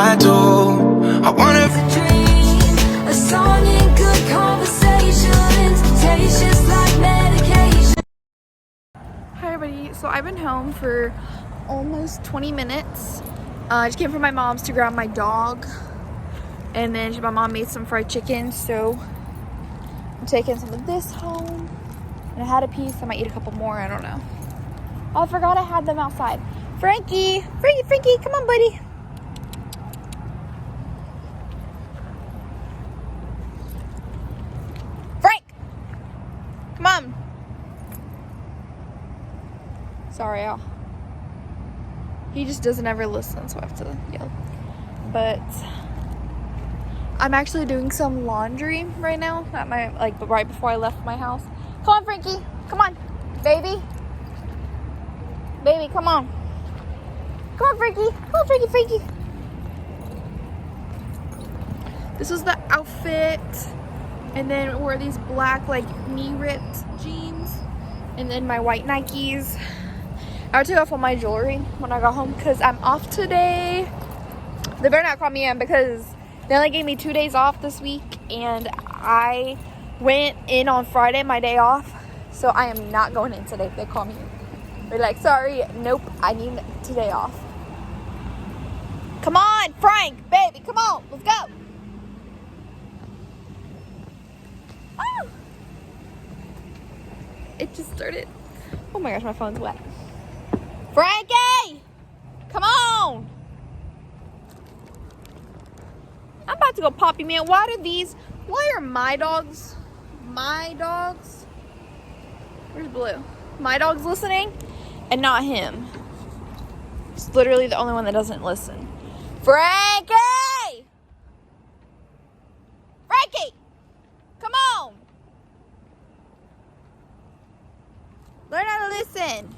I do. I wanna dream, a song and good conversations, tastes just like medication. Hi everybody, so I've been home for almost 20 minutes. I just came from my mom's to grab my dog, and then my mom made some fried chicken, so I'm taking some of this home. And I had a piece, I might eat a couple more, I don't know. Oh, I forgot I had them outside. Frankie, come on buddy. Frank, come on. Sorry, he just doesn't ever listen, so I have to yell. But I'm actually doing some laundry right now at my, right before I left my house. Come on, Frankie. Come on, baby. Baby, come on. Come on, Frankie. Come on, Frankie. This is the outfit. And then I wore these black, knee-ripped jeans. And then my white Nikes. I took off all my jewelry when I got home because I'm off today. They better not call me in because they only gave me 2 days off this week, and I went in on Friday, my day off, so I am not going in today if they call me in. They're like, sorry, nope, I need today off. Come on, Frank, baby, come on, let's go. Oh! It just started. Oh my gosh, my phone's wet. Frankie! Come on! I'm about to go potty, man. Why are my dogs? Where's Blue? My dog's listening and not him. It's literally the only one that doesn't listen. Frankie! Come on! Learn how to listen.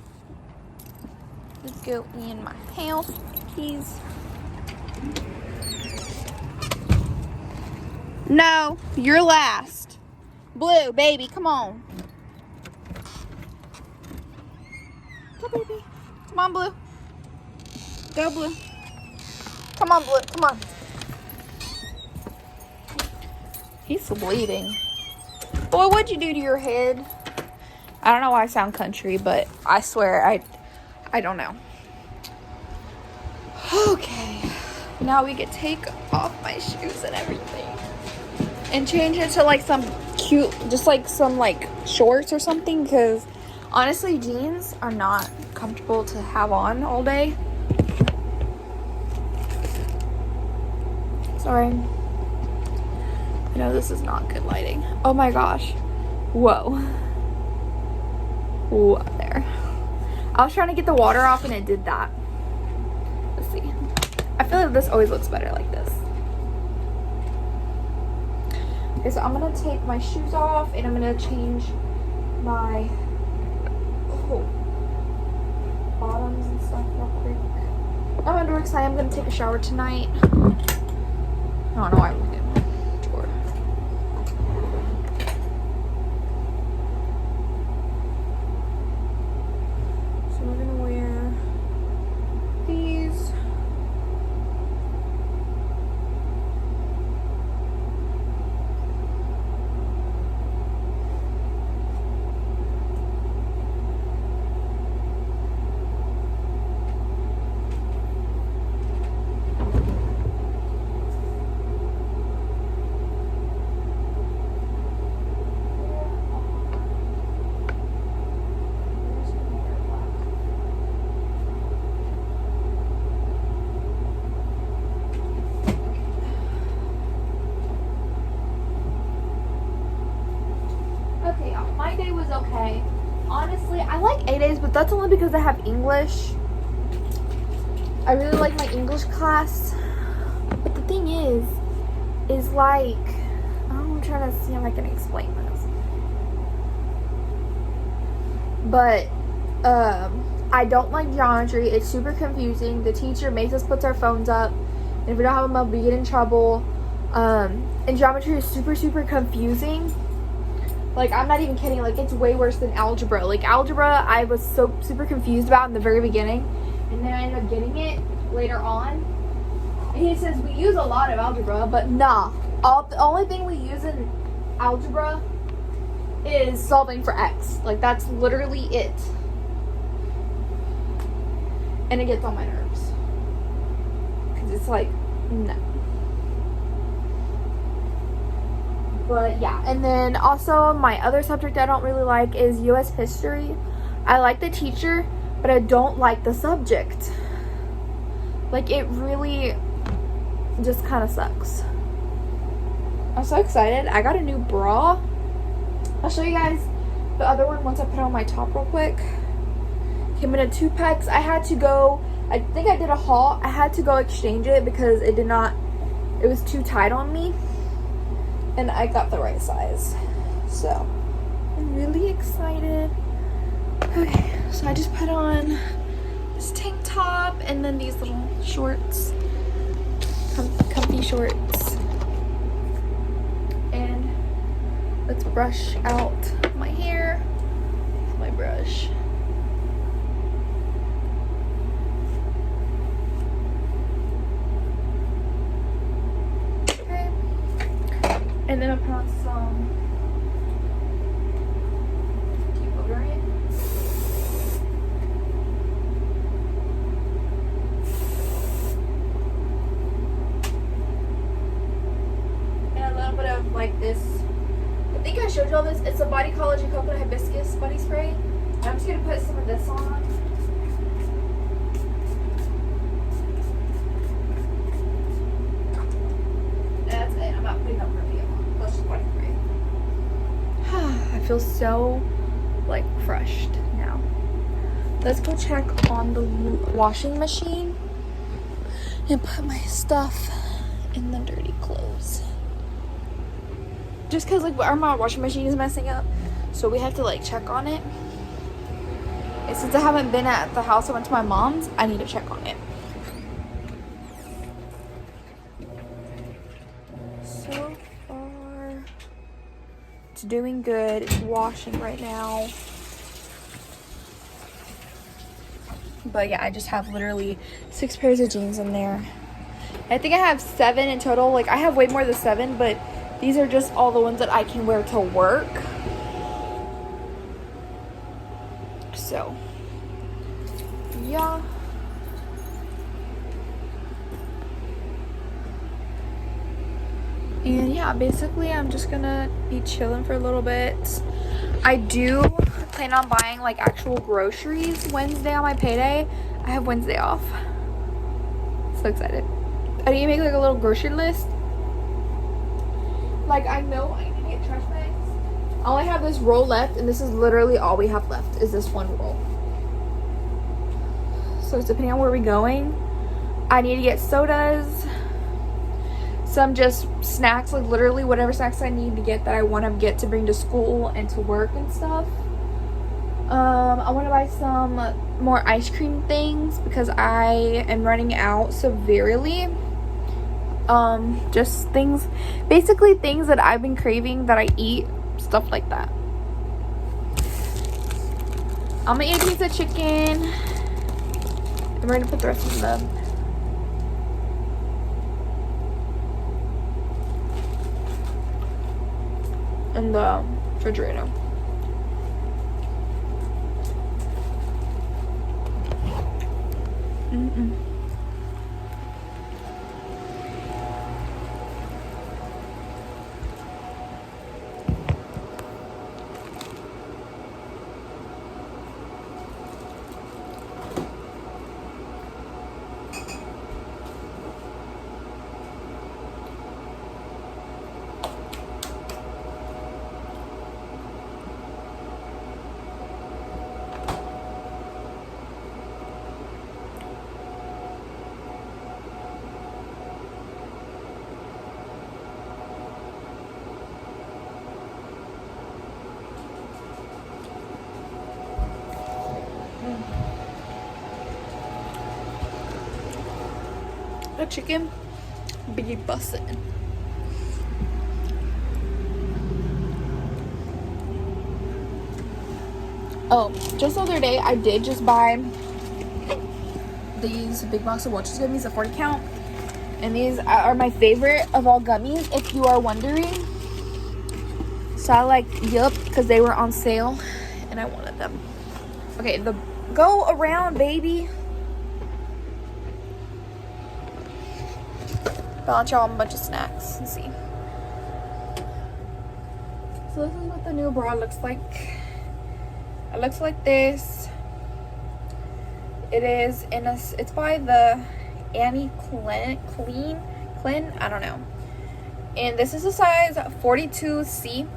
Let's go in my house, please. No, you're last. Blue, baby, come on. Go, baby. Come on, Blue. Go, Blue. Come on, Blue. Come on. He's bleeding. Boy, what'd you do to your head? I don't know why I sound country, but I swear, I don't know. Okay. Now we can take off my shoes and everything. And change it to some cute, just some shorts or something, because honestly jeans are not comfortable to have on all day. Sorry. I know this is not good lighting. Oh my gosh. Whoa. There. I was trying to get the water off and it did that. Let's see. I feel like this always looks better like this. Okay, so I'm gonna take my shoes off and I'm gonna change my bottoms and stuff real quick. I'm gonna excited. I'm gonna take a shower tonight. I don't know why I'm looking at my drawer. So we're gonna wear these. My day was okay. Honestly, I like A-days, but that's only because I have English. I really like my English class. But the thing is I'm trying to see if I can explain this. But, I don't like geometry. It's super confusing. The teacher makes us put our phones up. And if we don't have them up, we get in trouble. And geometry is super, super confusing. I'm not even kidding. It's way worse than algebra. Algebra, I was super confused about in the very beginning. And then I ended up getting it later on. He says we use a lot of algebra, but nah. The only thing we use in algebra is solving for x. Like, that's literally it. And it gets on my nerves. Because it's like, no. But yeah, and then also my other subject I don't really like is U.S. history. I like the teacher, but I don't like the subject. Like, it really just kind of sucks. I'm so excited. I got a new bra. I'll show you guys the other one once I put on my top real quick. Came in a 2-pack. I had to go, I think I did a haul. I had to go exchange it because it was too tight on me. And I got the right size. So, I'm really excited. Okay, so I just put on this tank top and then these little shorts. Comfy shorts. And let's brush out my hair with my brush. Okay. And then I'll put on some deodorant. And a little bit of like this. I think I showed you all this. It's a Bodycology Coconut Hibiscus body spray. And I'm just gonna put some of this on. That's it. I'm not putting no perfume on. That's just body spray. I feel so like refreshed now. Let's go check on the washing machine and put my stuff in the dirty clothes. Just because like my washing machine is messing up, so we have to like check on it. And since I haven't been at the house, I went to my mom's, I need to check on it. So far it's doing good. It's washing right now, but yeah, I just have literally 6 pairs of jeans in there. I think I have 7 in total. Like, I have way more than 7, but these are just all the ones that I can wear to work. So, yeah. And yeah, basically I'm just gonna be chilling for a little bit. I do plan on buying like actual groceries Wednesday on my payday. I have Wednesday off. So excited. I need to make like a little grocery list. Like, I know I need to get trash bags. I only have this roll left, and this is literally all we have left is this one roll. So it's depending on where we're going. I need to get sodas, some just snacks, like literally whatever snacks I need to get that I want to get to bring to school and to work and stuff. I want to buy some more ice cream things because I am running out severely. Just things, basically things that I've been craving that I eat, stuff like that. I'm gonna eat a piece of chicken and we're gonna put the rest of them in the refrigerator. The chicken be bussin'. Oh, just the other day I did just buy these big box of Welch's gummies, a 40 count, And these are my favorite of all gummies, if you are wondering. So I like Yup because they were on sale and I wanted them. Okay, the go around, baby. Balance y'all a bunch of snacks and see. So this is what the new bra looks like. It looks like this. It is in a, it's by the Annie Clean, I don't know. And this is a size 42C.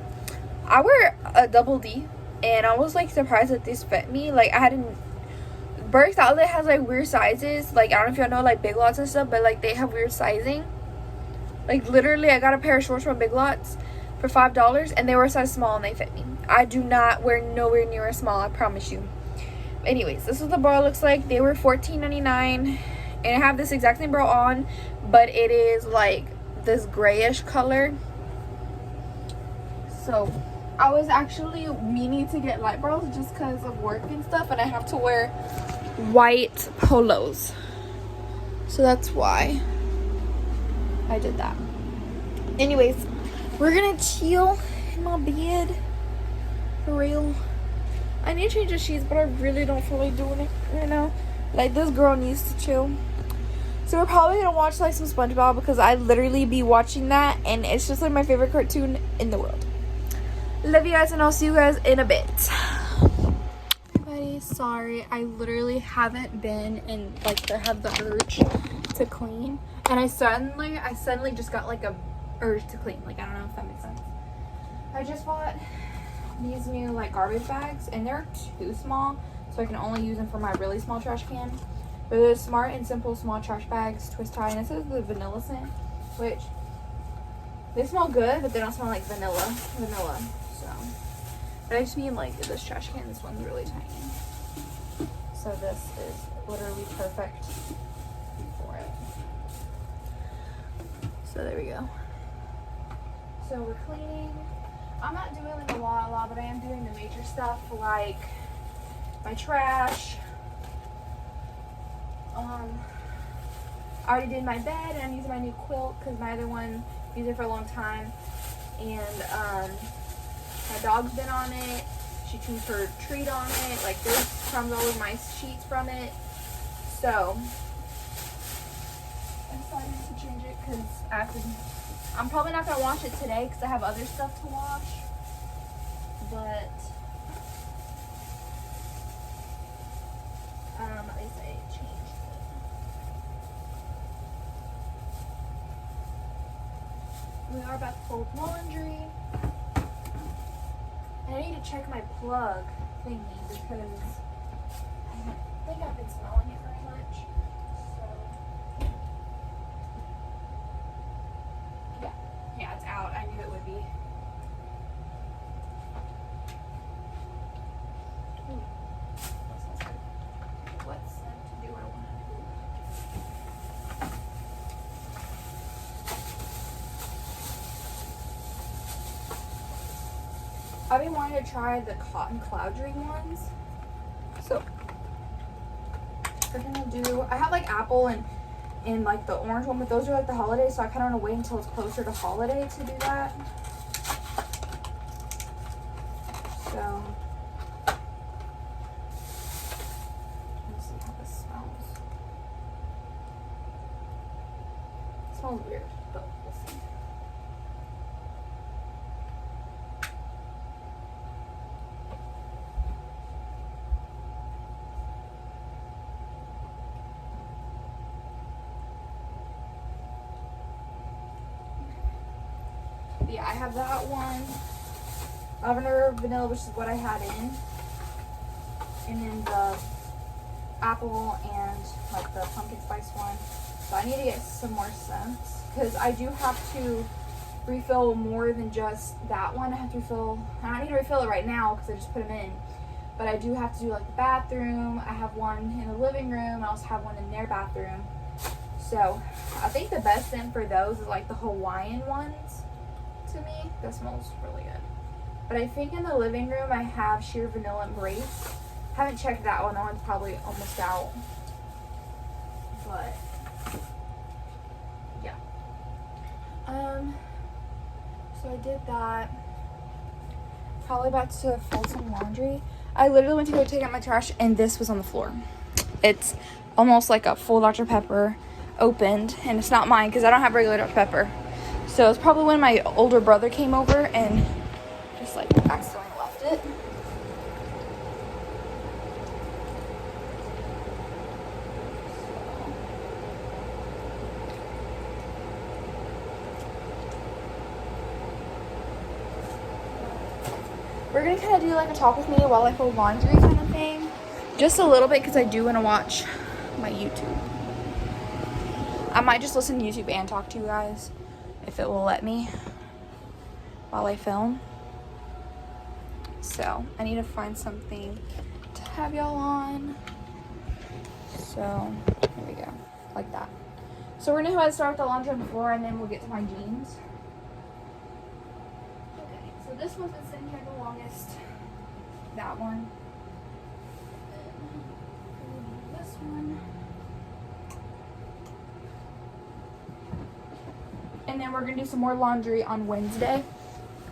I wear a double D, and I was like surprised that this fit me. Like I hadn't. Berks Outlet has like weird sizes. Like I don't know if y'all know like Big Lots and stuff, but like they have weird sizing. Like literally, I got a pair of shorts from Big Lots for $5, and they were a size small and they fit me. I do not wear nowhere near a small, I promise you. Anyways, this is what the bra looks like. They were $14.99, and I have this exact same bra on, but it is like this grayish color. So I was actually meaning to get light bras just because of work and stuff, and I have to wear white polos, so that's why I did that. Anyways, we're gonna chill in my bed for real. I need to change the sheets, but I really don't feel like doing it, you know. Like this girl needs to chill. So we're probably gonna watch like some SpongeBob because I literally be watching that, and it's just like my favorite cartoon in the world. Love you guys, and I'll see you guys in a bit. Everybody, sorry, I literally haven't been and like I have the urge to clean, and I suddenly just got like a urge to clean. Like I don't know if that makes sense. I just bought these new like garbage bags, and they're too small, so I can only use them for my really small trash can. But they're Smart and Simple small trash bags, twist tie, and this is the vanilla scent, which they smell good, but they don't smell like vanilla. So, but I just mean like this trash can. This one's really tiny, so this is literally perfect for it. So there we go. So we're cleaning. I'm not doing like a lot, but I am doing the major stuff like my trash. I already did my bed, and I'm using my new quilt because my other one used it for a long time. And my dog's been on it. She chewed her treat on it. Like there's crumbs all over my sheets from it. So I decided to change it because I'm probably not gonna wash it today because I have other stuff to wash. But at least I changed it. We are about to fold laundry. I need to check my plug thingy because I don't think I've been smelling it very much. So yeah, it's out. I knew it would be. What scent do I want to do? I've been wanting to try the Cotton Cloud Dream ones. So we're gonna do, I have like apple and like the orange one, but those are like the holidays, so I kind of want to wait until it's closer to holiday to do that. So let's see how this smells. It smells weird, but we'll see. Yeah, I have that one. Lavender vanilla, which is what I had in. And then the apple and like the pumpkin spice one. So I need to get some more scents because I do have to refill more than just that one. I have to refill, I don't need to refill it right now because I just put them in. But I do have to do like the bathroom. I have one in the living room. I also have one in their bathroom. So I think the best scent for those is like the Hawaiian ones. To me, that smells really good. But I think in the living room I have Sheer Vanilla Embrace. Haven't checked that one. That one's probably almost out. But So I did that. Probably about to fold some laundry. I literally went to go take out my trash and this was on the floor. It's almost like a full Dr. Pepper opened, and it's not mine because I don't have regular Dr. Pepper. So it's probably when my older brother came over and just like accidentally left it. We're gonna kind of do like a talk with me while I fold laundry kind of thing. Just a little bit because I do want to watch my YouTube. I might just listen to YouTube and talk to you guys if it will let me while I film. So I need to find something to have y'all on. So here we go, like that. So we're gonna go ahead and start with the laundry on the floor and then we'll get to my jeans. Okay, so this one's been sitting here the longest. That one. And this one. And then we're gonna do some more laundry on Wednesday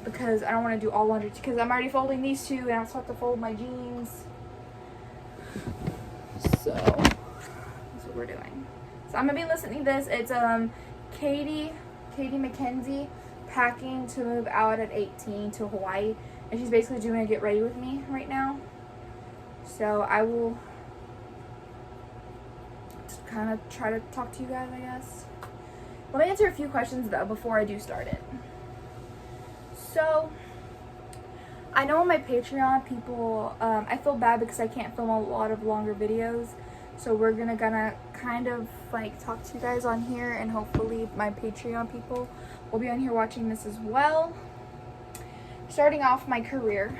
because I don't want to do all laundry because I'm already folding these two and I also have to fold my jeans. So that's what we're doing. So I'm gonna be listening to this. It's Katie McKenzie packing to move out at 18 to Hawaii, and she's basically doing a get ready with me right now. So I will just kind of try to talk to you guys, I guess. Let me answer a few questions though before I do start it. So I know on my Patreon people, I feel bad because I can't film a lot of longer videos. So we're gonna kind of like talk to you guys on here, and hopefully my Patreon people will be on here watching this as well. Starting off my career.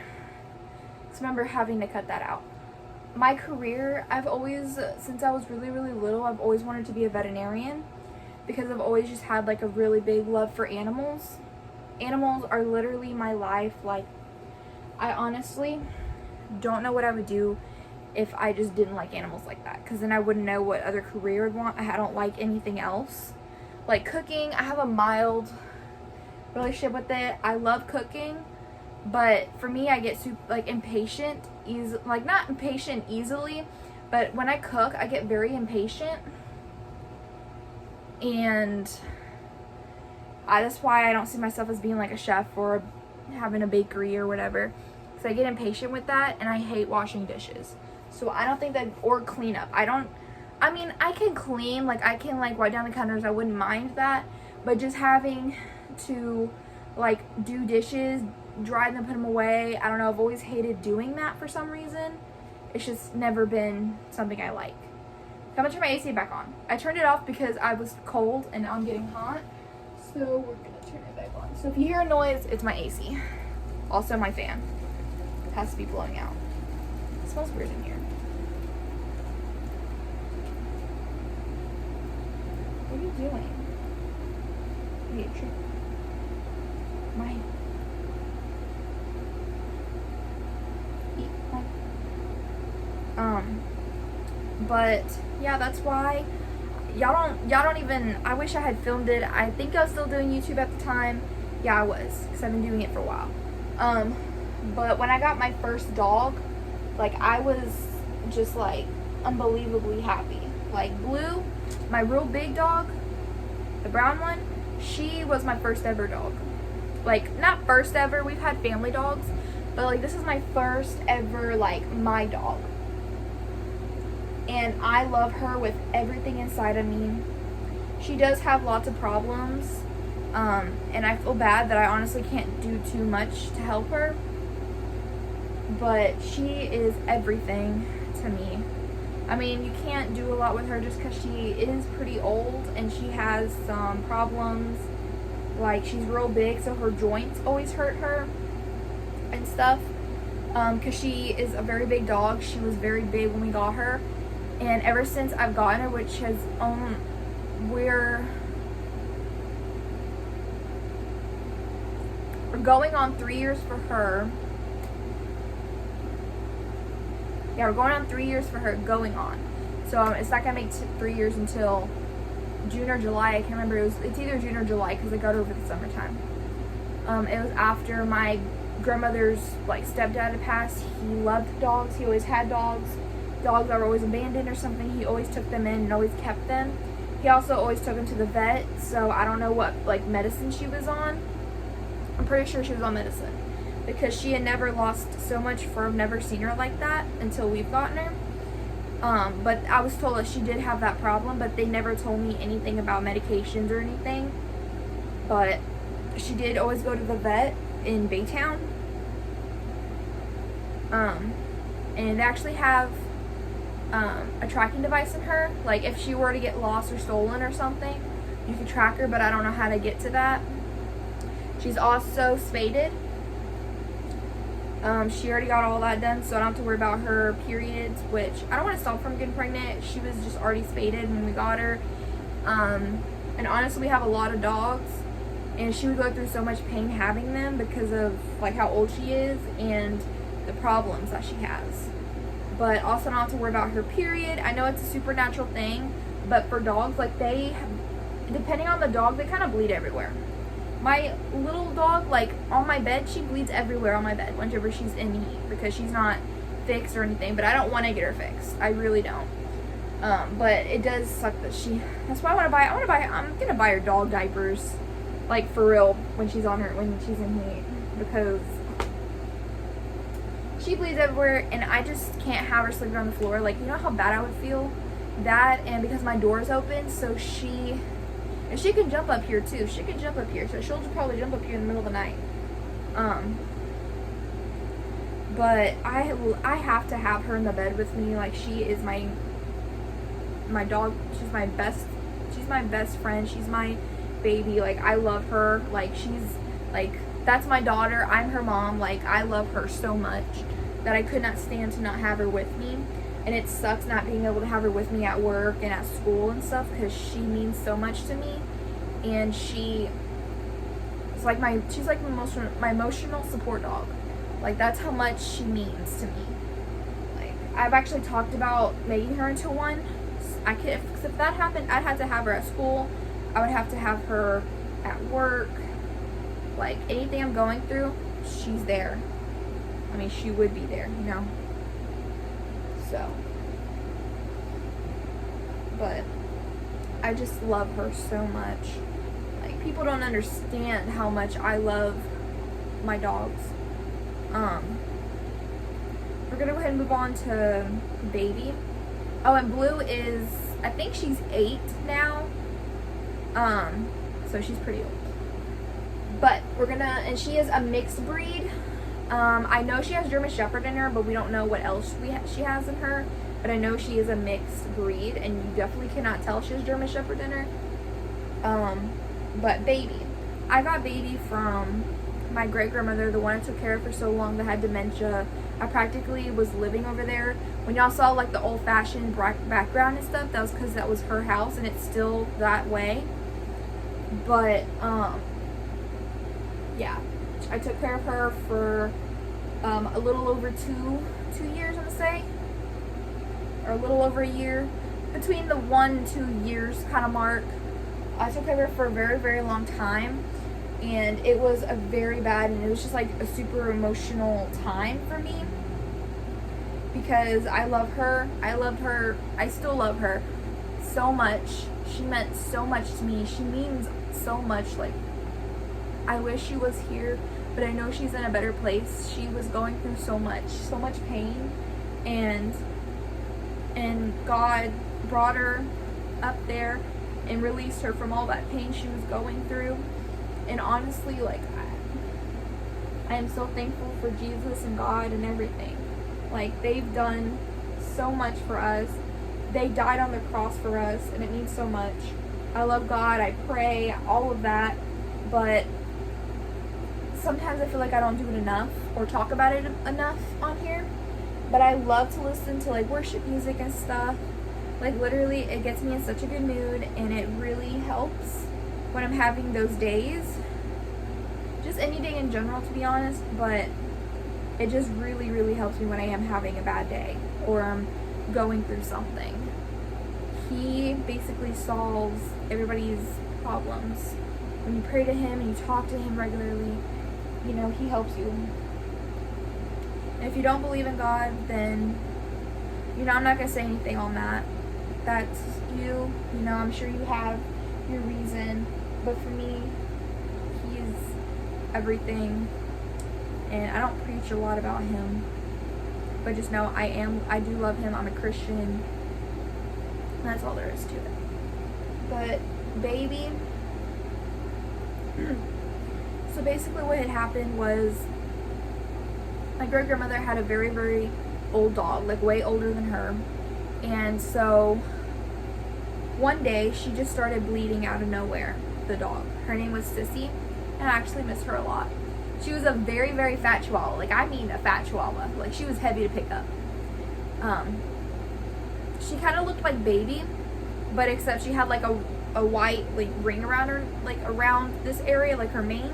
So remember having to cut that out. My career, I've always, since I was really, really little, I've always wanted to be a veterinarian because I've always just had like a really big love for animals. Animals are literally my life. Like, I honestly don't know what I would do if I just didn't like animals like that, because then I wouldn't know what other career I'd want. I don't like anything else. Like cooking, I have a mild relationship with it. I love cooking, but for me, I get super like impatient, like not impatient easily, but when I cook, I get very impatient, and that's why I don't see myself as being like a chef or having a bakery or whatever, because I get impatient with that, and I hate washing dishes. So I don't think that, or clean up. I mean, I can clean, like I can like wipe down the counters, I wouldn't mind that, but just having to like do dishes, dry them, put them away, I don't know, I've always hated doing that for some reason. It's just never been something I like. I'm gonna turn my AC back on. I turned it off because I was cold and now I'm getting hot, so we're gonna turn it back on. So if you hear a noise, it's my AC. Also my fan. It has to be blowing out. It smells weird in here. What are you doing? But yeah, that's why y'all don't even, I wish I had filmed it. I think I was still doing YouTube at the time. Yeah, I was, because I've been doing it for a while. But when I got my first dog, like I was just like unbelievably happy. Like Blue, my real big dog, the brown one, she was my first ever dog. Like, not first ever, we've had family dogs, but like this is my first ever, like, my dog. And I love her with everything inside of me. She does have lots of problems, and I feel bad that I honestly can't do too much to help her, but she is everything to me. I mean, you can't do a lot with her just because she is pretty old and she has some problems. Like, she's real big, so her joints always hurt her and stuff. Because she is a very big dog. She was very big when we got her. And ever since I've gotten her, which has, we're going on 3 years for her. Yeah, we're going on 3 years for her, going on. So it's not going to make 3 years until June or July. I can't remember. It's either June or July because I got her over the summertime. It was after my grandmother's like stepdad had passed. He loved dogs. He always had dogs. Dogs that were always abandoned or something. He always took them in and always kept them. He also always took them to the vet. So I don't know what like medicine she was on. I'm pretty sure she was on medicine because she had never lost so much fur. I've never seen her like that until we've gotten her. But I was told that she did have that problem, but they never told me anything about medications or anything. But she did always go to the vet in Baytown. And they actually have a tracking device in her. Like if she were to get lost or stolen or something, you could track her, but I don't know how to get to that. She's also spaded. She already got all that done, so I don't have to worry about her periods, which I don't want to stop her from getting pregnant. She was just already spaded when we got her. And honestly, we have a lot of dogs, and she would go through so much pain having them because of like how old she is and the problems that she has. But also don't have to worry about her period. I know it's a supernatural thing, but for dogs, like depending on the dog, they kind of bleed everywhere. My little dog, like on my bed, she bleeds everywhere on my bed whenever she's in heat because she's not fixed or anything, but I don't want to get her fixed. I really don't. But it does suck that that's why I'm gonna buy her dog diapers, like for real, when she's in heat, because she bleeds everywhere and I just can't have her sleeping on the floor. Like, you know how bad I would feel? That, and because my door is open, so and she can jump up here too. She can jump up here, so she'll just probably jump up here in the middle of the night. But I have to have her in the bed with me. Like, she is my dog. She's my best friend. She's my baby. Like, I love her. Like, she's like, that's my daughter. I'm her mom. Like, I love her so much that I could not stand to not have her with me. And it sucks not being able to have her with me at work and at school and stuff because she means so much to me. And she's like my emotional support dog. Like, that's how much she means to me. Like, I've actually talked about making her into one. If that happened, I'd have to have her at school. I would have to have her at work. Like, anything I'm going through, she's there. I mean, she would be there, you know? So, but I just love her so much. Like, people don't understand how much I love my dogs. We're gonna go ahead and move on to Baby. Oh, and Blue is, I think she's 8 now. So she's pretty old. But and she is a mixed breed. I know she has German Shepherd in her, but we don't know what else she has in her. But I know she is a mixed breed, and you definitely cannot tell she has German Shepherd in her. But Baby. I got Baby from my great-grandmother, the one I took care of for so long that had dementia. I practically was living over there. When y'all saw like the old-fashioned background and stuff, that was because that was her house, and it's still that way. But, yeah. I took care of her for a little over two years, I'm gonna say, or a little over a year, between the 1 and 2 years kind of mark. I took care of her for a very, very long time, and it was a very bad, and it was just like a super emotional time for me because I love her. I loved her. I still love her so much. She meant so much to me. She means so much. Like, I wish she was here, but I know she's in a better place. She was going through so much pain, and God brought her up there and released her from all that pain she was going through. And honestly, like, I am so thankful for Jesus and God and everything. Like, they've done so much for us. They died on the cross for us, and it means so much. I love God, I pray, all of that, but sometimes I feel like I don't do it enough or talk about it enough on here. But I love to listen to like worship music and stuff. Like, literally, it gets me in such a good mood, and it really helps when I'm having those days. Just any day in general, to be honest, but it just really, really helps me when I am having a bad day or I'm going through something. he basically solves everybody's problems. When you pray to him and you talk to him regularly, you know, he helps you. And if you don't believe in God, then, you know, I'm not going to say anything on that. That's you. You know, I'm sure you have your reason. But for me, he's everything. And I don't preach a lot about him. But just know I do love him. I'm a Christian. And that's all there is to it. But baby, so basically what had happened was my great grandmother had a very, very old dog, like way older than her. And so one day she just started bleeding out of nowhere, the dog. Her name was Sissy, and I actually miss her a lot. She was a very, very fat chihuahua. Like, I mean a fat chihuahua. Like, she was heavy to pick up. She kind of looked like Baby, but except she had like a white like ring around her, like around this area, like her mane.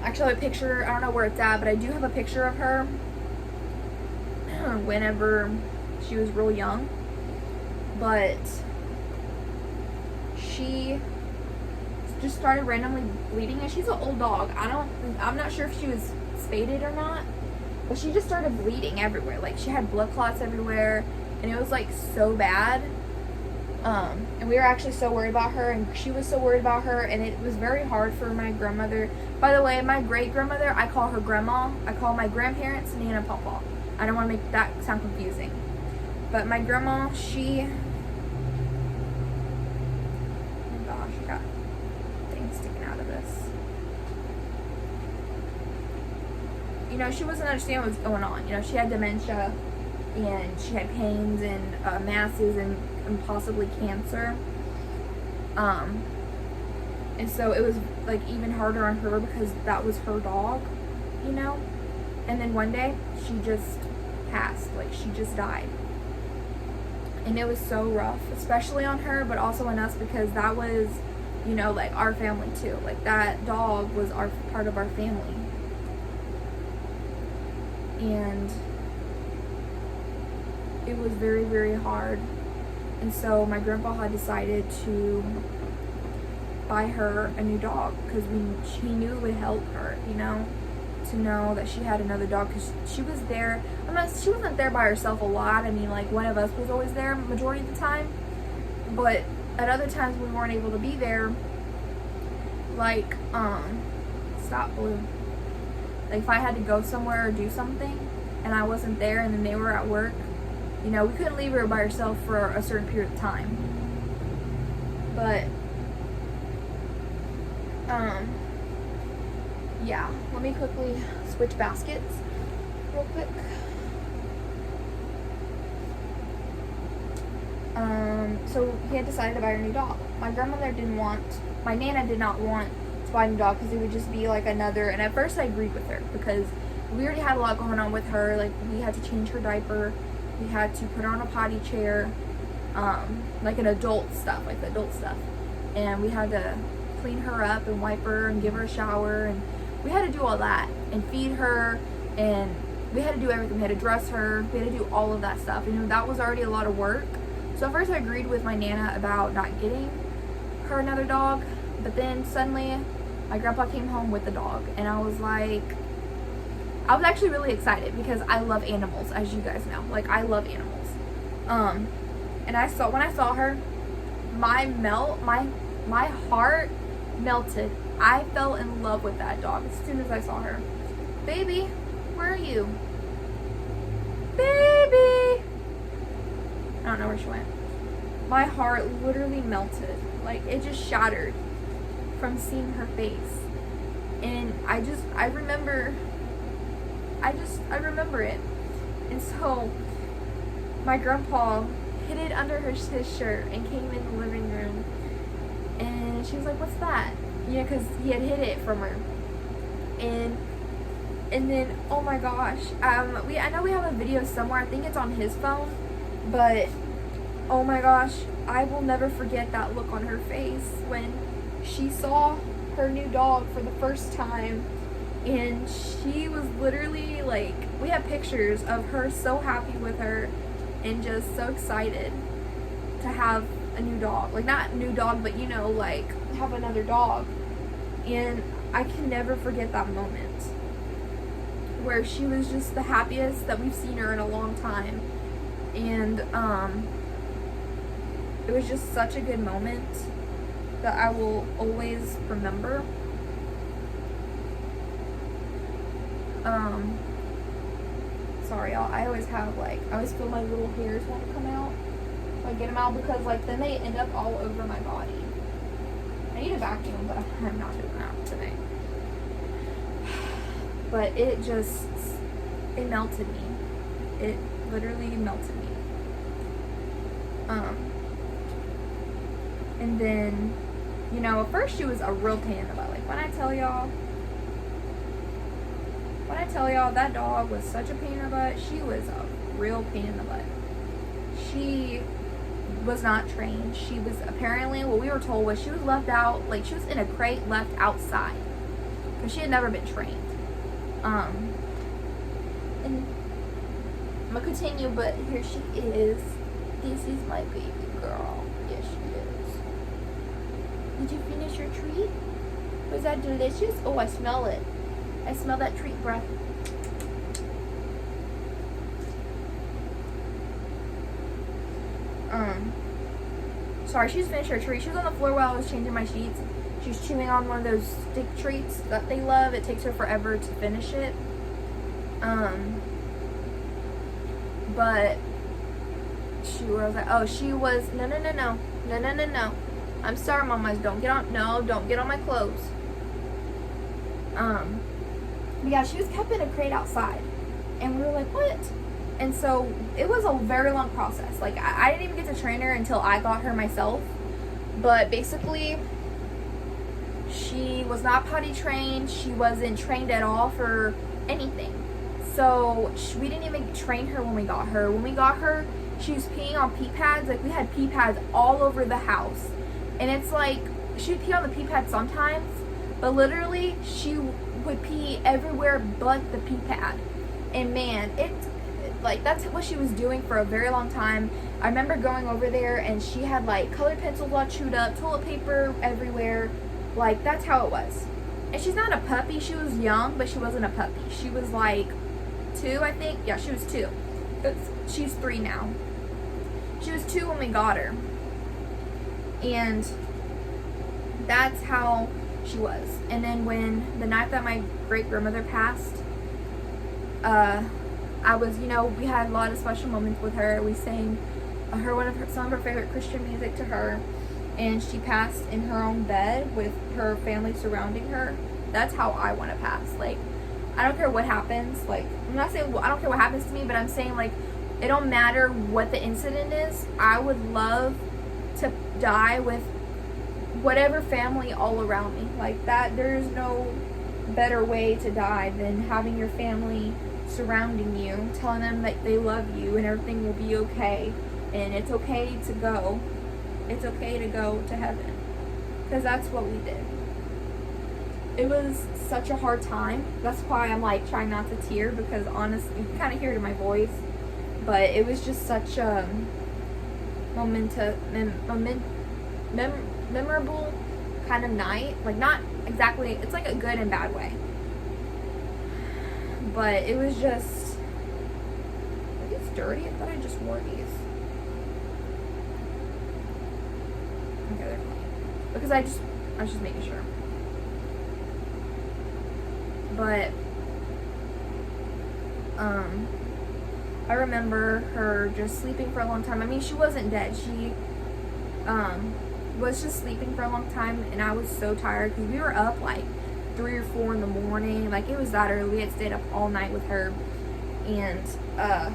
Actually, I have a picture. I don't know where it's at, but I do have a picture of her whenever she was real young. But she just started randomly bleeding, and she's an old dog. I'm not sure if she was spaded or not, but she just started bleeding everywhere. Like, she had blood clots everywhere, and it was like so bad. And we were actually so worried about her, and she was so worried about her, and it was very hard for my grandmother. By the way, my great grandmother, I call her grandma. I call my grandparents Nana and Papa. I don't want to make that sound confusing. But my grandma, she, oh gosh, I got things sticking out of this. You know, she wasn't understanding what was going on. You know, she had dementia, and she had pains and masses and possibly cancer. And so it was like even harder on her because that was her dog, you know. And then one day she just passed, like she just died. And it was so rough, especially on her, but also on us, because that was, you know, like our family too. Like, that dog was our part of our family. And it was very, very hard. And so my grandpa had decided to buy her a new dog, because he knew it would help her, you know, to know that she had another dog, because she was there. She wasn't there by herself a lot. I mean, like, one of us was always there majority of the time, but at other times we weren't able to be there. Like, stop, Blue. Like, if I had to go somewhere or do something and I wasn't there, and then they were at work, you know, we couldn't leave her by herself for a certain period of time. But yeah, let me quickly switch baskets real quick. So he had decided to buy her a new dog. My Nana did not want to buy a new dog, because it would just be like another, and at first I agreed with her, because we already had a lot going on with her. Like, we had to change her diaper, we had to put her on a potty chair, like an adult stuff, like the adult stuff, and we had to clean her up and wipe her and give her a shower, and we had to do all that, and feed her, and we had to do everything. We had to dress her, we had to do all of that stuff. You know, that was already a lot of work. So at first I agreed with my Nana about not getting her another dog, but then suddenly my grandpa came home with the dog, and I was actually really excited, because I love animals, as you guys know. Like, I love animals. And when I saw her, my heart melted. I fell in love with that dog as soon as I saw her. Baby, where are you? Baby! I don't know where she went. My heart literally melted. Like, it just shattered from seeing her face. And I remember it. And so my grandpa hid it under his shirt and came in the living room, and she was like, "What's that?" You know, because he had hid it from her. And then, oh my gosh, I know we have a video somewhere. I think it's on his phone, but oh my gosh, I will never forget that look on her face when she saw her new dog for the first time. And she was literally like, we have pictures of her so happy with her, and just so excited to have a new dog. Like, not a new dog, but you know, like, have another dog. And I can never forget that moment where she was just the happiest that we've seen her in a long time. And it was just such a good moment that I will always remember. Sorry y'all, I always have like, I always feel my little hairs want to come out. So I get them out because like then they end up all over my body. I need a vacuum, but I'm not doing that today. But it melted me. It literally melted me. And then, you know, at first she was a real pain in the butt. Like when I tell y'all that dog was such a pain in the butt, she was a real pain in the butt. She was not trained. She was apparently, what we were told was she was left out, like she was in a crate left outside because she had never been trained. And I'm gonna continue, but here she is. This is my baby girl. Yes, she is. Did you finish your treat? Was that delicious? Oh, I smell it. I smell that treat breath. Sorry, she's finished her treat. She was on the floor while I was changing my sheets. She's chewing on one of those stick treats that they love. It takes her forever to finish it. But she was like, oh, she was, no. I'm sorry, mamas, don't get on my clothes. But yeah, she was kept in a crate outside. And we were like, what? And so it was a very long process. Like, I didn't even get to train her until I got her myself. But basically, she was not potty trained. She wasn't trained at all for anything. So we didn't even train her when we got her. When we got her, she was peeing on pee pads. Like, we had pee pads all over the house. And it's like, she would pee on the pee pad sometimes. But literally, she would pee everywhere but the pee pad. And man, like, that's what she was doing for a very long time. I remember going over there and she had like colored pencils all chewed up, toilet paper everywhere. Like, that's how it was. And she's not a puppy. She was young, but she wasn't a puppy. She was like 2, I think. Yeah, she was 2. She's 3 now. She was 2 when we got her. And that's how she was. And then when the night that my great grandmother passed, I was, you know, we had a lot of special moments with her. We sang some of her favorite Christian music to her, and she passed in her own bed with her family surrounding her. That's how I want to pass. Like, I don't care what happens. Like, I'm not saying I don't care what happens to me, but I'm saying, like, it don't matter what the incident is. I would love to die with whatever family all around me. Like that, there's no better way to die than having your family surrounding you, telling them that they love you and everything will be okay, and it's okay to go. It's okay to go to heaven, because that's what we did. It was such a hard time. That's why I'm like trying not to tear, because honestly, you can kind of hear it in my voice, but it was just such a memorable kind of night. Like, not exactly, it's like a good and bad way, but it was just, are these dirty? I thought I just wore these. Okay, they're clean. Because I was just making sure. But I remember her just sleeping for a long time. I mean, she wasn't dead. She was just sleeping for a long time, and I was so tired because we were up like 3 or 4 in the morning. Like, it was that early. We had stayed up all night with her, and I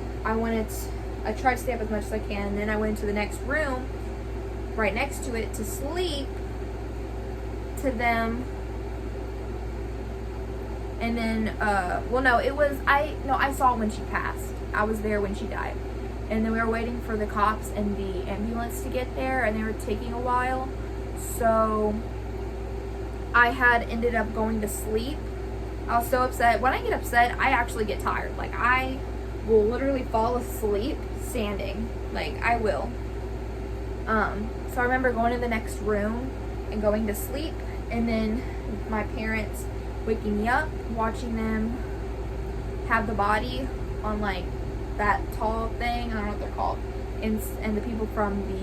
tried to stay up as much as I can. And then I went into the next room right next to it to sleep to them. And then I saw when she passed. I was there when she died. And then we were waiting for the cops and the ambulance to get there, and they were taking a while. So I had ended up going to sleep. I was so upset. When I get upset, I actually get tired. Like, I will literally fall asleep standing. Like, I will. So I remember going to the next room and going to sleep, and then my parents waking me up, watching them have the body on like that tall thing, I don't know what they're called, and the people from the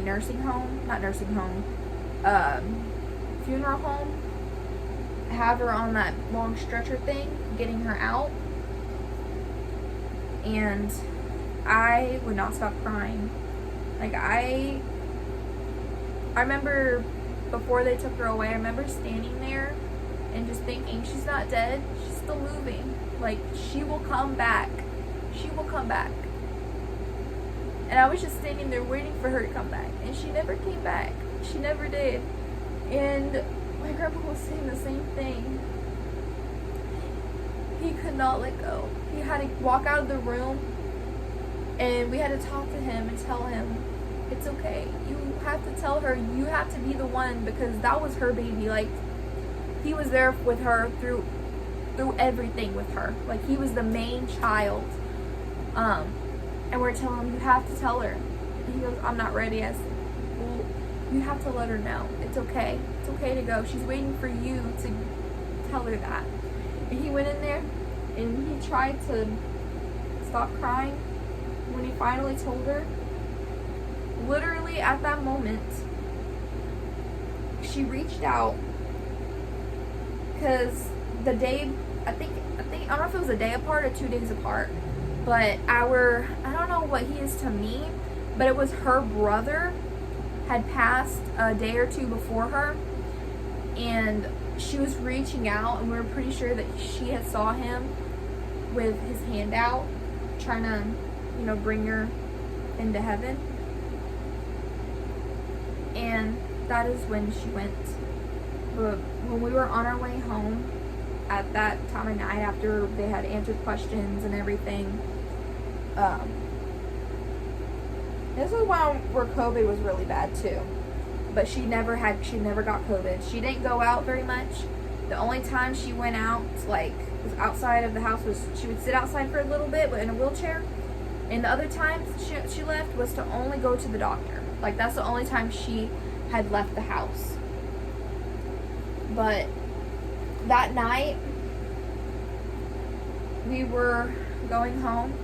funeral home have her on that long stretcher thing, getting her out. And I would not stop crying. Like, I remember before they took her away, I remember standing there and just thinking, she's not dead, she's still moving. Like, she will come back. She will come back. And I was just standing there waiting for her to come back. And she never came back. She never did. And my grandpa was saying the same thing. He could not let go. He had to walk out of the room, and we had to talk to him and tell him, it's okay. You have to tell her, you have to be the one, because that was her baby. Like, he was there with her through everything with her. Like, he was the main child. And we're telling him, you have to tell her. And he goes, I'm not ready. I said, well, you have to let her know. It's okay. It's okay to go. She's waiting for you to tell her that. And he went in there and he tried to stop crying. When he finally told her, literally at that moment, she reached out, because the day, I don't know if it was a day apart or 2 days apart, but I don't know what he is to me, but it was her brother had passed a day or two before her, and she was reaching out, and we were pretty sure that she had saw him with his hand out, trying to, bring her into heaven. And that is when she went. But when we were on our way home at that time of night, after they had answered questions and everything, this was where COVID was really bad too. But she never got COVID. She didn't go out very much. The only time she went out, like, was outside of the house, was she would sit outside for a little bit, but in a wheelchair. And the other times she left was to only go to the doctor. Like, that's the only time she had left the house. But that night, we were going home,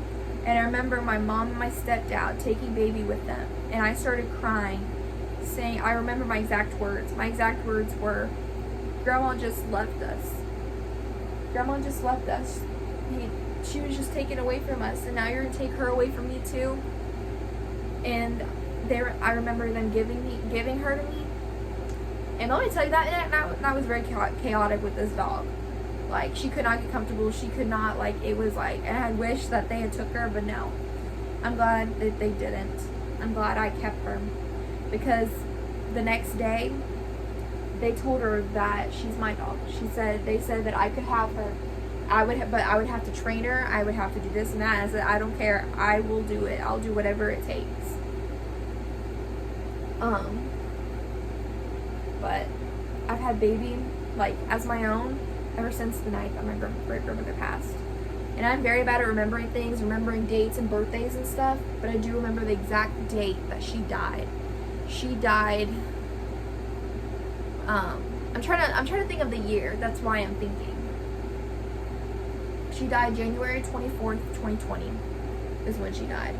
and I remember my mom and my stepdad taking baby with them, and I started crying, saying, I remember my exact words. My exact words were, Grandma just left us. Grandma just left us. She was just taken away from us, and now you're going to take her away from me too. And I remember them giving her to me. And let me tell you, that was very chaotic with this dog. Like, she could not get comfortable. She could not, like, it was like, and I wish that they had took her, but no. I'm glad that they didn't. I'm glad I kept her. Because the next day, they told her that she's my dog. They said that I could have her. But I would have to train her. I would have to do this and that. And I said, I don't care. I will do it. I'll do whatever it takes. But I've had baby, like, as my own ever since the night that my great grandmother passed. And I'm very bad at remembering things, remembering dates and birthdays and stuff, but I do remember the exact date that she died. She died, I'm trying to think of the year. That's why I'm thinking. She died January 24th, 2020 is when she died.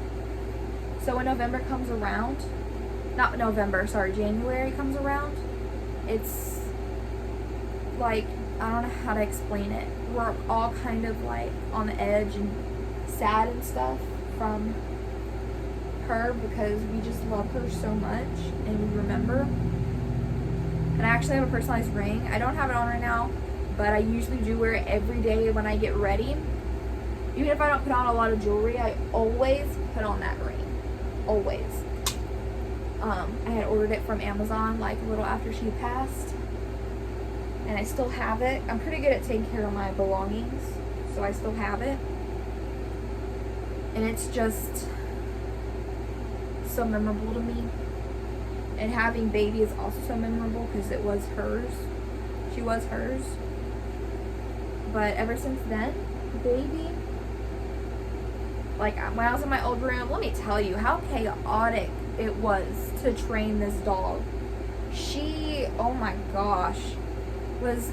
So when November comes around, January comes around, it's like, I don't know how to explain it. We're all kind of like on the edge and sad and stuff from her, because we just love her so much and we remember. And I actually have a personalized ring. I don't have it on right now, but I usually do wear it every day when I get ready. Even if I don't put on a lot of jewelry, I always put on that ring. Always. I had ordered it from Amazon like a little after she passed, and I still have it. I'm pretty good at taking care of my belongings, so I still have it. And it's just so memorable to me. And having baby is also so memorable because it was hers. She was hers. But ever since then, baby Like when I was in my old room, let me tell you how chaotic it was to train this dog. She, oh my gosh,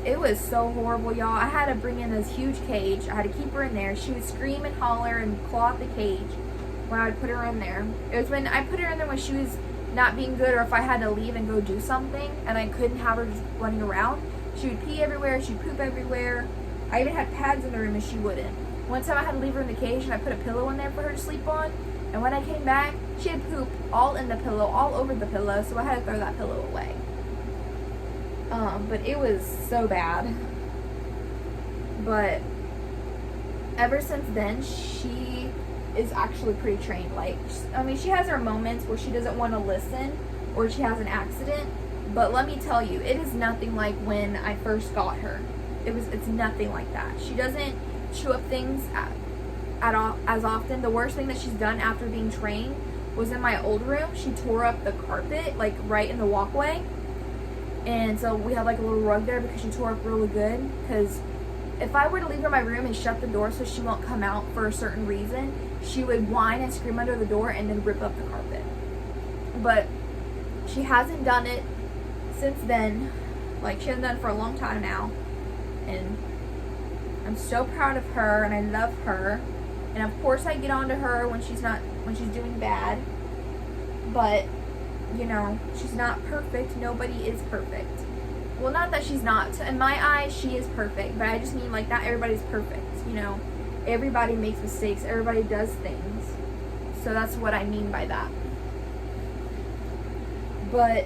it was so horrible, y'all. I had to bring in this huge cage. I had to keep her in there. She would scream and holler and claw at the cage when I would put her in there. It was when I put her in there when she was not being good, or if I had to leave and go do something and I couldn't have her just running around. She would pee everywhere, she'd poop everywhere. I even had pads in the room and she wouldn't. One time I had to leave her in the cage and I put a pillow in there for her to sleep on, and when I came back, she had poop all in the pillow, all over the pillow, so I had to throw that pillow away. But it was so bad. But ever since then, she is actually pretty trained. Like, I mean, she has her moments where she doesn't want to listen or she has an accident, but let me tell you, it is nothing like when I first got her. It's nothing like that. She doesn't chew up things at all as often. The worst thing that she's done after being trained was in my old room. She tore up the carpet, like right in the walkway, and so we have like a little rug there because she tore up really good. Because if I were to leave her in my room and shut the door so she won't come out for a certain reason, she would whine and scream under the door and then rip up the carpet. But she hasn't done it since then. Like, she hasn't done it for a long time now, and I'm so proud of her and I love her. And of course I get on to her when she's doing bad, but you know, she's not perfect. Nobody is perfect. Well, not that she's not. In my eyes, she is perfect, but I just mean, like, not everybody's perfect, you know. Everybody makes mistakes. Everybody does things. So that's what I mean by that. But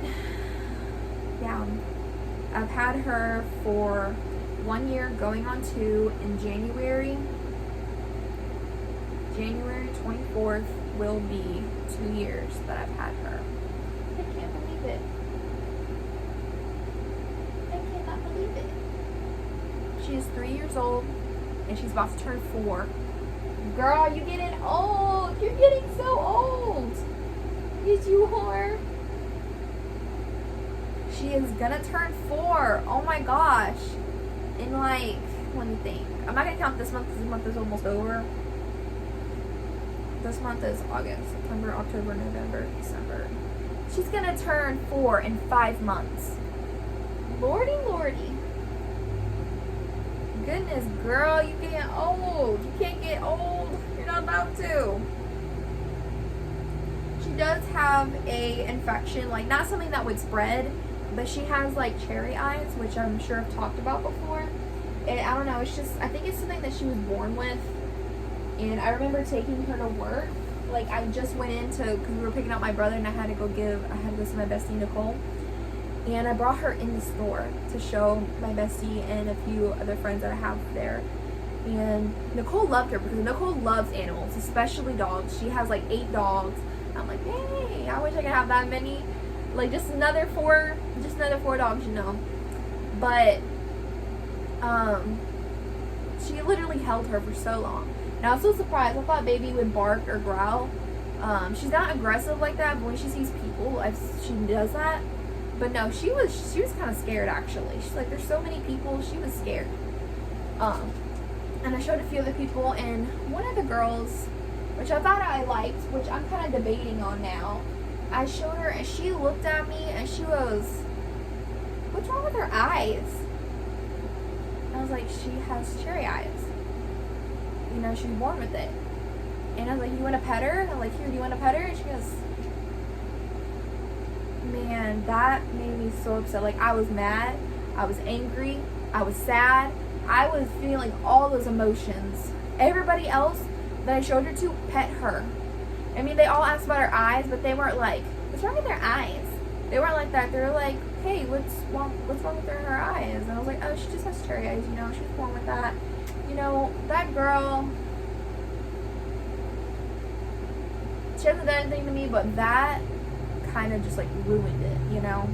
yeah, I've had her for 1 year, going on 2 in January. January 24th will be 2 years that I've had her. I can't believe it. I cannot believe it. She is 3 years old and she's about to turn 4. Girl, you're getting old. You're getting so old. Yes, you are. She is gonna turn 4. Oh my gosh. In like, let me think. I'm not gonna count this month because this month is almost over. This month is August, September, October, November, December. She's gonna turn 4 in 5 months. Lordy, lordy. Goodness, girl, you're getting old. You can't get old. You're not allowed to. She does have a infection, like not something that would spread, but she has like cherry eyes, which I'm sure I've talked about before. And I don't know, it's just, I think it's something that she was born with. And I remember taking her to work. Like, I just went in because we were picking up my brother and I had to go see my bestie Nicole. And I brought her in the store to show my bestie and a few other friends that I have there. And Nicole loved her because Nicole loves animals, especially dogs. She has like 8 dogs. I'm like, hey, I wish I could have that many. Like, just another 4 dogs, you know. But she literally held her for so long. And I was so surprised. I thought baby would bark or growl. She's not aggressive like that, but when she sees people, she does that. But no, she was kind of scared actually. She's like, there's so many people. She was scared. And I showed a few other people, and one of the girls, which I thought I liked, which I'm kind of debating on now, I showed her and she looked at me and she goes, what's wrong with her eyes? I was like, she has cherry eyes. You know, she was born with it. And I was like, you want to pet her? I'm like, here, do you want to pet her? And she goes, man, that made me so upset. Like, I was mad, I was angry, I was sad, I was feeling all those emotions. Everybody else that I showed her to pet her. I mean, they all asked about her eyes, but they weren't like, what's wrong with their eyes? They weren't like that. They were like, hey, what's wrong with her eyes? And I was like, oh, she just has cherry eyes, you know, she was born with that. You know, that girl, she hasn't done anything to me, but that kind of just like ruined it, you know.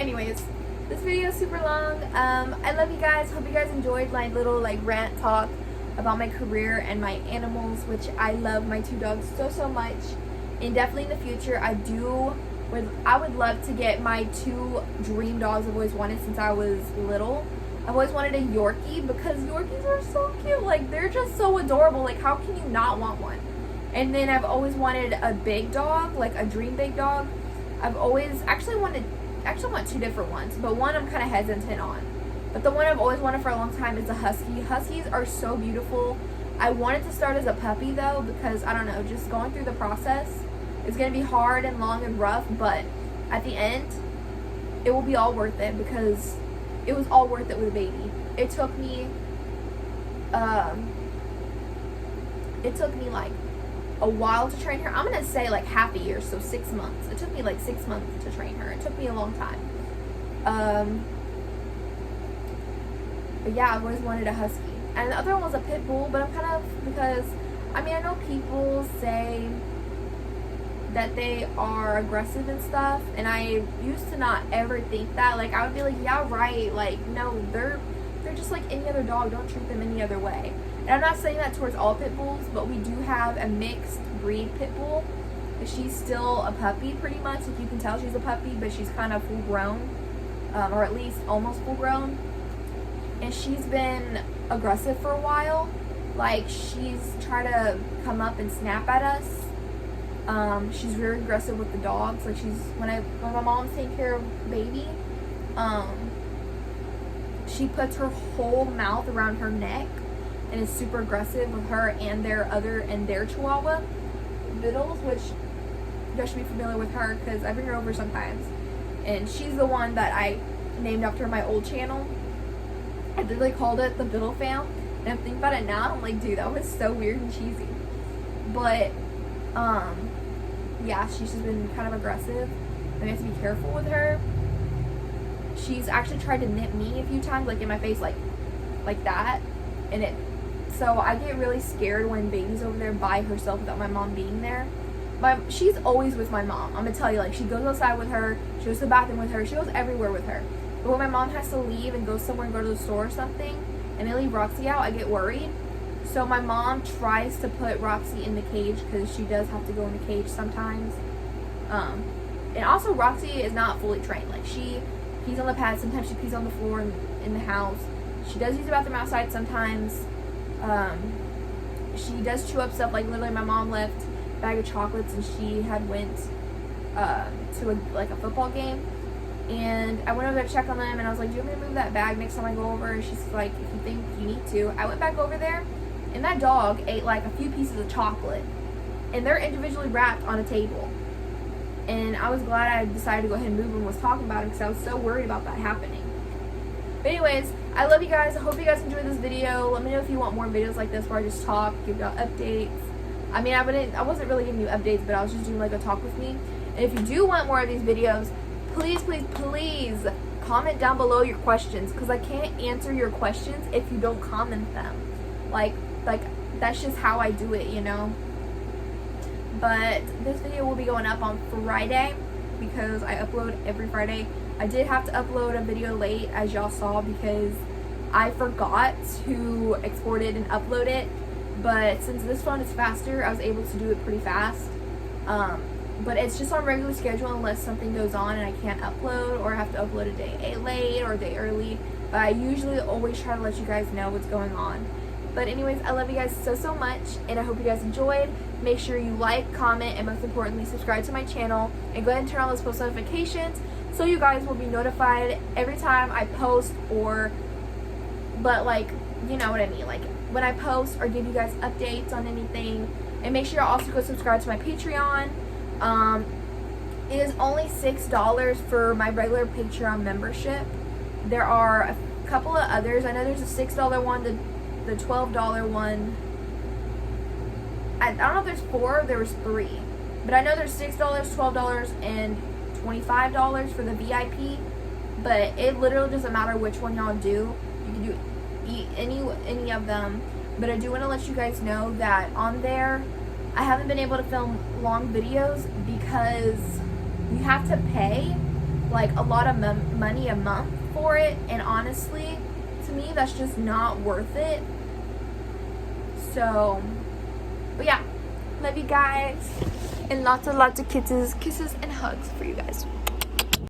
Anyways, this video is super long. I love you guys. Hope you guys enjoyed my little like rant talk about my career and my animals, which I love my 2 dogs so much. And definitely in the future, I would love to get my 2 dream dogs I've always wanted since I was little. I've always wanted a Yorkie because Yorkies are so cute. Like, they're just so adorable. Like, how can you not want one? And then I've always wanted a big dog, like a dream big dog. I've always actually want 2 different ones, but one I'm kind of hesitant on. But the one I've always wanted for a long time is a husky. Huskies are so beautiful. I wanted to start as a puppy though, because I don't know, just going through the process is going to be hard and long and rough, but at the end, it will be all worth it because it was all worth it with a baby. It took me like a while to train her. I'm gonna say like half a year, so 6 months. It took me like 6 months to train her. It took me a long time. But yeah, I've always wanted a husky. And the other one was a pit bull, but I'm kind of, because, I mean, I know people say that they are aggressive and stuff, and I used to not ever think that. Like, I would be like, yeah, right, like, no, they're just like any other dog. Don't treat them any other way. And I'm not saying that towards all pit bulls, but we do have a mixed breed pit bull. She's still a puppy pretty much. If you can tell, she's a puppy, but she's kind of full grown, or at least almost full grown. And she's been aggressive for a while. Like, she's tried to come up and snap at us. She's very aggressive with the dogs. Like, when my mom's taking care of baby, she puts her whole mouth around her neck and is super aggressive with her and their Chihuahua, Vittles, which you guys should be familiar with her because I bring her over sometimes. And she's the one that I named after my old channel. I literally called it the Vittle Fam. And I'm thinking about it now, I'm like, dude, that was so weird and cheesy. But, yeah, she's just been kind of aggressive. And we have to be careful with her. She's actually tried to nip me a few times, like in my face, like that. And so I get really scared when baby's over there by herself without my mom being there. She's always with my mom. I'm gonna tell you, like, she goes outside with her, she goes to the bathroom with her, she goes everywhere with her. But when my mom has to leave and go somewhere and go to the store or something, and they leave Roxy out, I get worried. So my mom tries to put Roxy in the cage because she does have to go in the cage sometimes. And also Roxy is not fully trained. Like, she pees on the pad, sometimes she pees on the floor in the house. She does use the bathroom outside sometimes. She does chew up stuff. Like, literally my mom left a bag of chocolates and she had went to a football game. And I went over there to check on them, and I was like, do you want me to move that bag next time I go over? And she's like, if you think you need to. I went back over there, and that dog ate like a few pieces of chocolate. And they're individually wrapped on a table. And I was glad I decided to go ahead and move them and was talking about it because I was so worried about that happening. But anyways, I love you guys. I hope you guys enjoyed this video. Let me know if you want more videos like this where I just talk, give y'all updates. I mean, I wasn't really giving you updates, but I was just doing like a talk with me. And if you do want more of these videos, please, please, please comment down below your questions because I can't answer your questions if you don't comment them. Like that's just how I do it, you know. But this video will be going up on Friday because I upload every Friday. I did have to upload a video late, as y'all saw, because I forgot to export it and upload it. But since this phone is faster, I was able to do it pretty fast. But it's just on regular schedule unless something goes on and I can't upload, or I have to upload a day late or a day early. But I usually always try to let you guys know what's going on. But anyways, I love you guys so much, and I hope you guys enjoyed. Make sure you like, comment, and most importantly, subscribe to my channel. And go ahead and turn on those post notifications so you guys will be notified every time I post, but like, you know what I mean, like when I post or give you guys updates on anything. And make sure you also go subscribe to my Patreon. It is only $6 for my regular Patreon membership. There are a couple of others. I know there's a $6 one, the $12 one. I don't know if there's 4, there was 3. But I know there's $6, $12, and $25 for the VIP. But it literally doesn't matter which one y'all do. You can do any of them. But I do want to let you guys know that on there, I haven't been able to film long videos because you have to pay like a lot of money a month for it, and honestly, to me, that's just not worth it. So, but yeah, love you guys, and lots of kisses and hugs for you guys.